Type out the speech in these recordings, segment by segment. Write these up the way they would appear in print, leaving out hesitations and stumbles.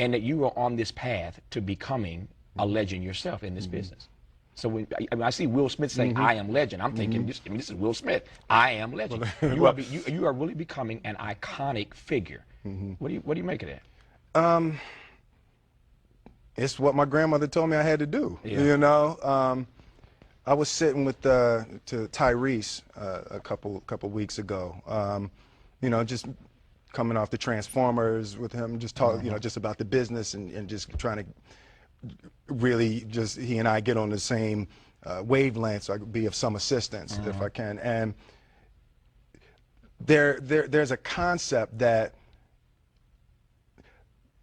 and that you are on this path to becoming a legend yourself in this business. So when I see Will Smith saying, "I am legend," I'm thinking, this is Will Smith. I am legend. You are really becoming an iconic figure. What do you make of that? It's what my grandmother told me I had to do. Yeah. You know, I was sitting with to Tyrese a couple weeks ago. You know, just coming off the Transformers with him, just talk, you know, just about the business and just trying to really just he and I get on the same wavelength, so I could be of some assistance if I can. And there's a concept that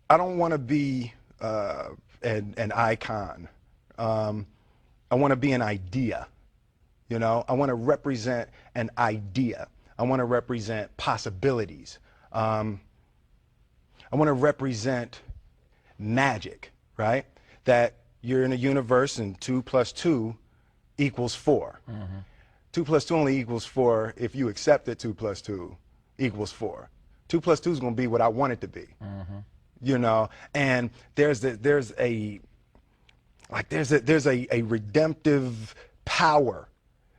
I don't want to be an icon. I want to be an idea. You know, I want to represent an idea. I want to represent possibilities. I want to represent magic, right? That you're in a universe and 2 + 2 = 4. 2 + 2 only equals 4 if you accept that 2 + 2 = 4. 2 + 2 is going to be what I want it to be. You know, and there's a redemptive power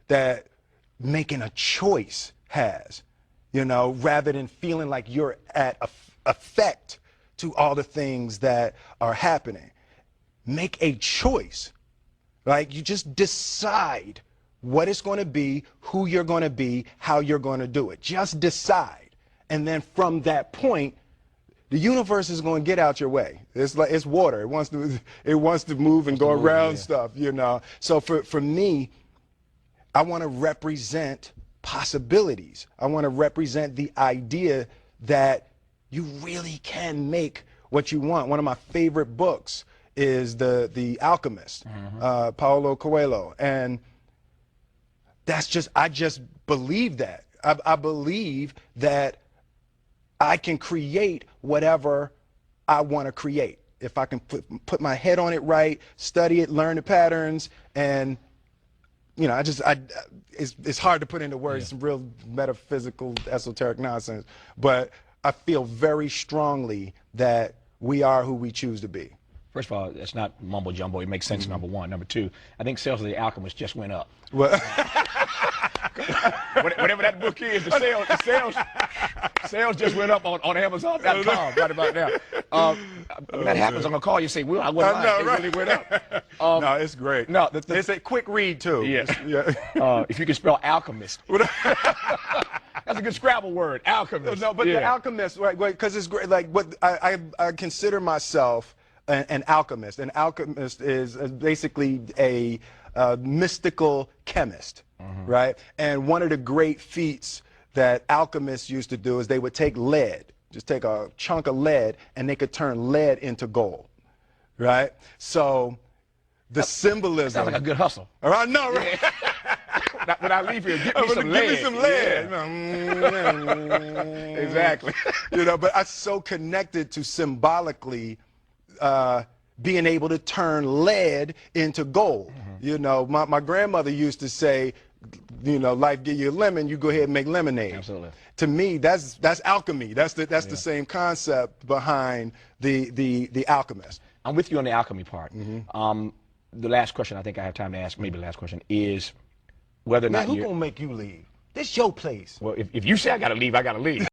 that making a choice has, you know, rather than feeling like you're at effect to all the things that are happening. Make a choice. Like, you just decide what it's going to be, who you're going to be, how you're going to do it. Just decide. And then from that point, the universe is going to get out your way. It's like it's water. It wants to move and go around stuff, you know. So for me, I want to represent possibilities. I want to represent the idea that you really can make what you want. One of my favorite books is The Alchemist, Paulo Coelho, and I just believe that. I believe that I can create whatever I want to create. If I can put my head on it right, study it, learn the patterns, and you know, it's hard to put into words, some real metaphysical, esoteric nonsense, but I feel very strongly that we are who we choose to be. First of all, it's not mumbo jumbo. It makes sense, number one. Number two, I think sales of The Alchemist just went up. Well, whatever that book is, the sales just went up on Amazon.com right about now. When that happens, I'm going to call you and say, "Will, I wouldn't mind. It really went up." No, it's great. No, it's a quick read, too. Yes. Yeah. If you can spell alchemist. That's a good Scrabble word, alchemist. No, but The Alchemist, right, because it's great. Like, what I consider myself an alchemist. An alchemist is basically a mystical chemist, right? And one of the great feats that alchemists used to do is they would take lead, just take a chunk of lead, and they could turn lead into gold, right? So the symbolism. Sounds like a good hustle. All right, no, right? When I leave here, get me some lead. Give me some lead. Yeah. Exactly. You know, but I'm so connected to symbolically being able to turn lead into gold. You know, my grandmother used to say, you know, life give you a lemon, you go ahead and make lemonade. Absolutely. To me, that's alchemy. That's the same concept behind the Alchemist. I'm with you on the alchemy part. The last question I think I have time to ask, maybe the last question, is whether or not who gonna make you leave? This your place. Well, if you say I gotta leave, I gotta leave.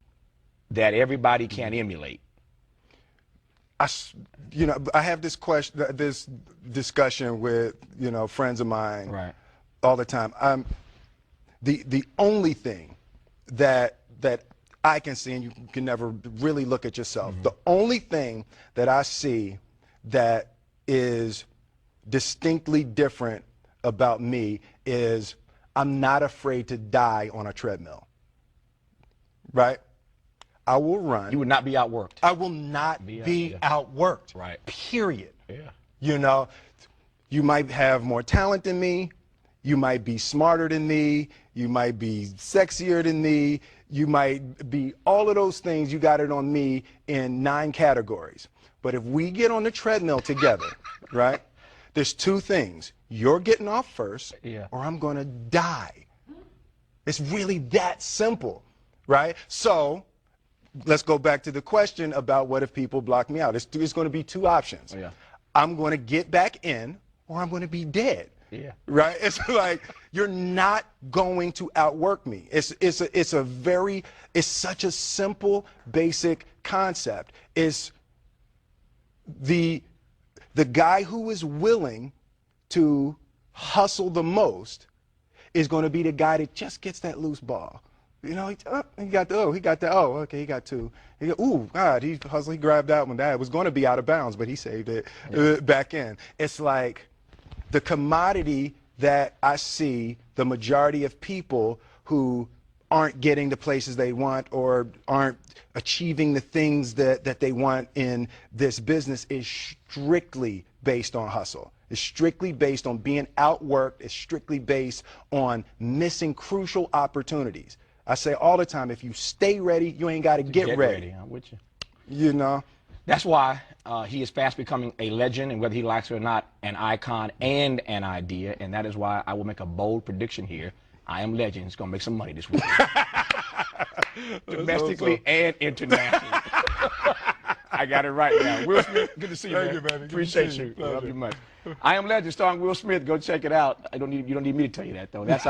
That everybody can emulate. You know, I have this discussion with, you know, friends of mine all the time. The only thing that I can see, and you can never really look at yourself, the only thing that I see that is distinctly different about me is I'm not afraid to die on a treadmill, right? I will run. You would not be outworked. I will not be outworked. Right. Period. Yeah. You know, you might have more talent than me. You might be smarter than me. You might be sexier than me. You might be all of those things. You got it on me in 9 categories. But if we get on the treadmill together, right, there's 2 things. You're getting off first, or I'm going to die. It's really that simple, right? So let's go back to the question about what if people block me out. It's going to be two options. Oh, yeah. I'm going to get back in, or I'm going to be dead. Yeah. Right? It's like, you're not going to outwork me. It's such a simple, basic concept. It's the guy who is willing to hustle the most is going to be the guy that just gets that loose ball. You know, he got okay, he got two. Ooh, God, he hustled, he grabbed that one. That was going to be out of bounds, but he saved it back in. It's like the commodity that I see the majority of people who aren't getting the places they want or aren't achieving the things that they want in this business is strictly based on hustle. It's strictly based on being outworked. It's strictly based on missing crucial opportunities. I say all the time, if you stay ready, you ain't got to get ready. I'm with you. You know? That's why he is fast becoming a legend, and whether he likes it or not, an icon and an idea. And that is why I will make a bold prediction here. I Am Legend is going to make some money this week. Domestically and internationally. I got it right now. Will Smith, good to see you, man. Thank you, man. Appreciate you. Love you much. I Am Legend starring Will Smith. Go check it out. You don't need me to tell you that, though. That's